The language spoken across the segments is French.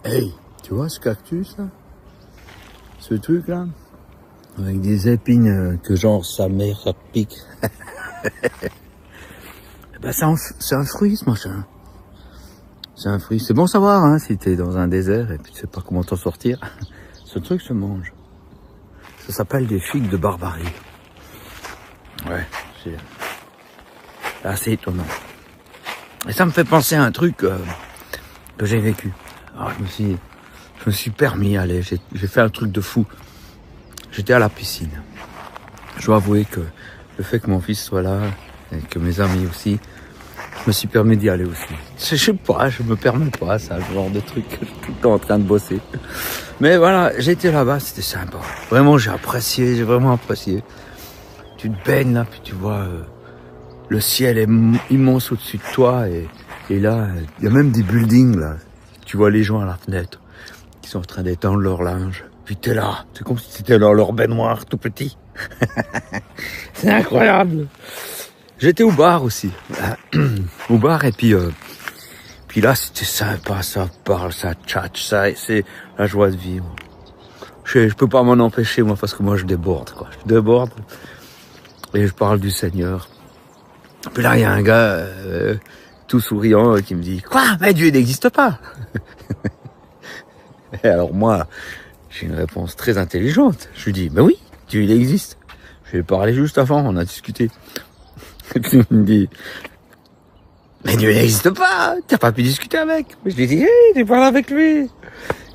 Hey, tu vois ce cactus là? Ce truc là? Avec des épines que genre sa mère ça pique. Ben c'est un fruit ce machin. C'est un fruit. C'est bon savoir hein, si t'es dans un désert et puis tu sais pas comment t'en sortir. Ce truc se mange. Ça s'appelle des figues de Barbarie. Ouais, c'est assez étonnant. Et ça me fait penser à un truc que j'ai vécu. Alors, je me suis permis, allez, j'ai fait un truc de fou. J'étais à la piscine. Je dois avouer que le fait que mon fils soit là, et que mes amis aussi, je me suis permis d'y aller aussi. Je sais pas, je me permets pas, c'est un genre de truc que je suis tout le temps en train de bosser. Mais voilà, j'étais là-bas, c'était sympa. Vraiment, j'ai vraiment apprécié. Tu te baignes là, puis tu vois, le ciel est immense au-dessus de toi, et là, il y a même des buildings là. Tu vois les gens à la fenêtre, qui sont en train d'étendre leur linge. Puis t'es là, c'est comme si t'étais dans leur baignoire tout petit. C'est incroyable. J'étais au bar aussi. Au bar et puis là c'était sympa, ça parle, ça tchatche, ça c'est la joie de vivre. Je peux pas m'en empêcher moi parce que moi je déborde quoi. Je déborde et je parle du Seigneur. Puis là il y a un gars tout souriant qui me dit quoi? Mais Dieu n'existe pas. Et alors moi j'ai une réponse très intelligente. Je lui dis mais oui, Dieu il existe. Je lui ai parlé juste avant, on a discuté. Et puis il me dit mais Dieu n'existe pas, t'as pas pu discuter avec. Je lui ai dit, hey, j'ai parlé avec lui.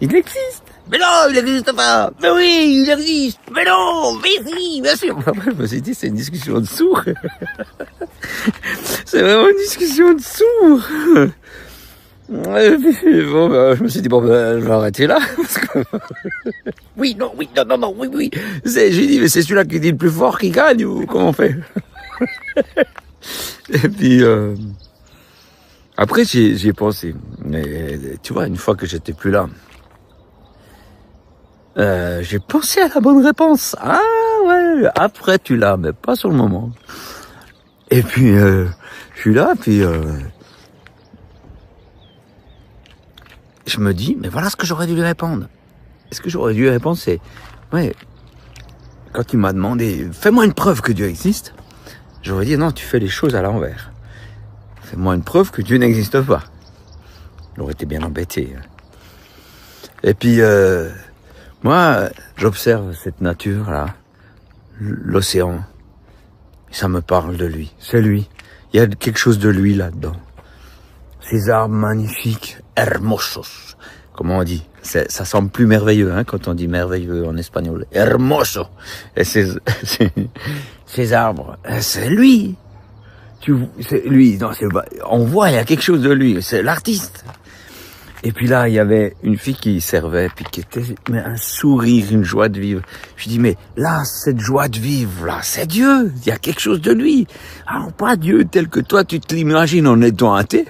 Il existe. Mais non, il n'existe pas. Mais oui, il existe. Mais non, mais si, bien sûr. Après, je me suis dit, c'est une discussion de sourds. C'est vraiment une discussion de sourds. Et puis, bon, je me suis dit, bon, je vais arrêter là. Parce que... oui, non, oui. J'ai dit, mais c'est celui-là qui dit le plus fort qui gagne ou comment on fait? Et puis, après, j'y ai pensé. Mais tu vois, une fois que j'étais plus là, j'ai pensé à la bonne réponse. Ah ouais, après tu l'as, mais pas sur le moment. Et puis, je suis là, puis je me dis, mais voilà ce que j'aurais dû lui répondre. Et ce que j'aurais dû lui répondre, c'est, ouais, quand il m'a demandé, fais-moi une preuve que Dieu existe, j'aurais dit, non, tu fais les choses à l'envers. Fais-moi une preuve que Dieu n'existe pas. J'aurais été bien embêté. Et puis, moi, j'observe cette nature-là, l'océan. Ça me parle de lui. C'est lui. Il y a quelque chose de lui là-dedans. Ces arbres magnifiques, hermosos. Comment on dit? Ça semble plus merveilleux, hein, quand on dit merveilleux en espagnol. Hermoso. Et ces arbres, c'est lui. C'est lui. Non, on voit, il y a quelque chose de lui. C'est l'artiste. Et puis là, il y avait une fille qui servait, puis qui était, mais un sourire, une joie de vivre. Je dis, mais là, cette joie de vivre, là, c'est Dieu. Il y a quelque chose de lui. Alors, pas Dieu tel que toi, tu te l'imagines en étant athée.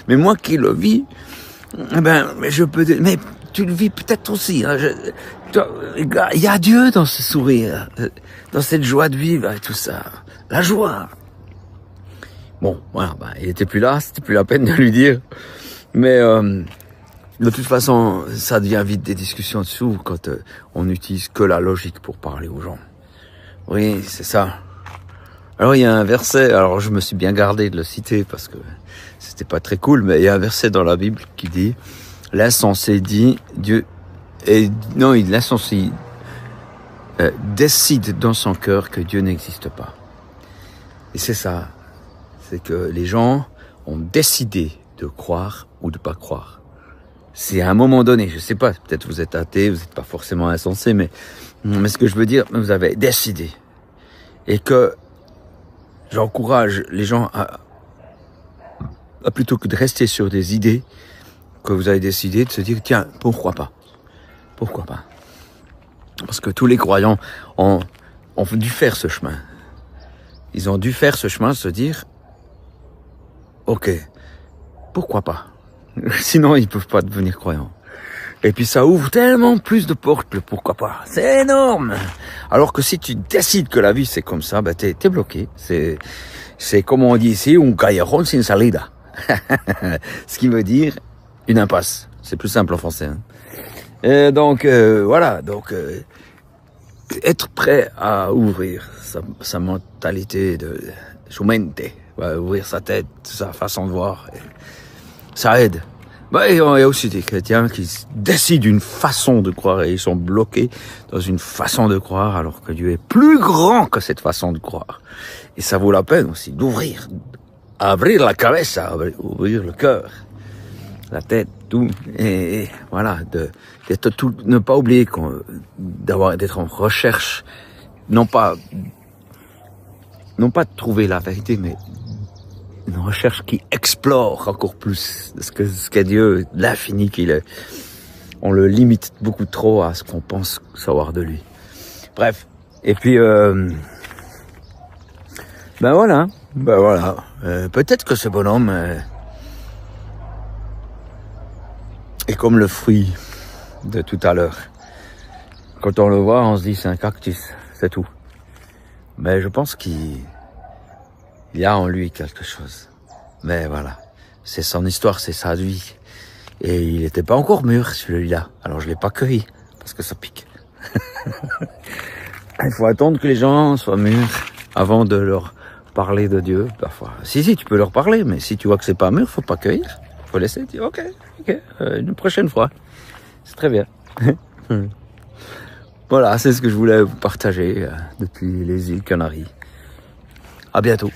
Mais moi qui le vis, mais je peux dire, mais tu le vis peut-être aussi, hein. Il y a Dieu dans ce sourire, dans cette joie de vivre et tout ça. La joie. Bon, voilà, il était plus là, c'était plus la peine de lui dire. Mais de toute façon, ça devient vite des discussions dessous quand on n'utilise que la logique pour parler aux gens. Oui, c'est ça. Alors il y a un verset, alors je me suis bien gardé de le citer parce que c'était pas très cool, mais il y a un verset dans la Bible qui dit « L'insensé dit Dieu... » l'insensé décide dans son cœur que Dieu n'existe pas. Et c'est ça. C'est que les gens ont décidé de croire ou de pas croire. C'est à un moment donné, je sais pas, peut-être vous êtes athée, vous n'êtes pas forcément insensé, mais ce que je veux dire, vous avez décidé. Et que j'encourage les gens à plutôt que de rester sur des idées que vous avez décidé, de se dire, tiens, pourquoi pas? Pourquoi pas? Parce que tous les croyants ont dû faire ce chemin. Ils ont dû faire ce chemin, se dire, ok, pourquoi pas? Sinon, ils peuvent pas devenir croyants. Et puis ça ouvre tellement plus de portes, le pourquoi pas. C'est énorme. Alors que si tu décides que la vie c'est comme ça, t'es bloqué. C'est comme on dit ici, un callejón sin salida. Ce qui veut dire une impasse. C'est plus simple en français. Hein. Et donc, voilà. Donc, être prêt à ouvrir sa mentalité de su mente, ouvrir sa tête, sa façon de voir, ça aide. Bah, il y a aussi des chrétiens qui décident d'une façon de croire et ils sont bloqués dans une façon de croire alors que Dieu est plus grand que cette façon de croire. Et ça vaut la peine aussi d'ouvrir, abrir la cabeza, ouvrir le cœur, la tête, tout, et voilà, d'être tout, ne pas oublier d'être en recherche, non pas de trouver la vérité, mais une recherche qui explore encore plus ce qu'est Dieu, l'infini qu'il est. On le limite beaucoup trop à ce qu'on pense savoir de lui. Bref. Et puis, ben voilà. Peut-être que ce bonhomme est comme le fruit de tout à l'heure. Quand on le voit, on se dit c'est un cactus, c'est tout. Mais je pense qu'il y a en lui quelque chose. Mais voilà, c'est son histoire, c'est sa vie. Et il n'était pas encore mûr, celui-là. Alors je l'ai pas cueilli, parce que ça pique. Il faut attendre que les gens soient mûrs avant de leur parler de Dieu, parfois. Si, tu peux leur parler, mais si tu vois que c'est pas mûr, faut pas cueillir. Faut laisser dire, ok, une prochaine fois. C'est très bien. Voilà, c'est ce que je voulais vous partager depuis les îles Canaries. À bientôt.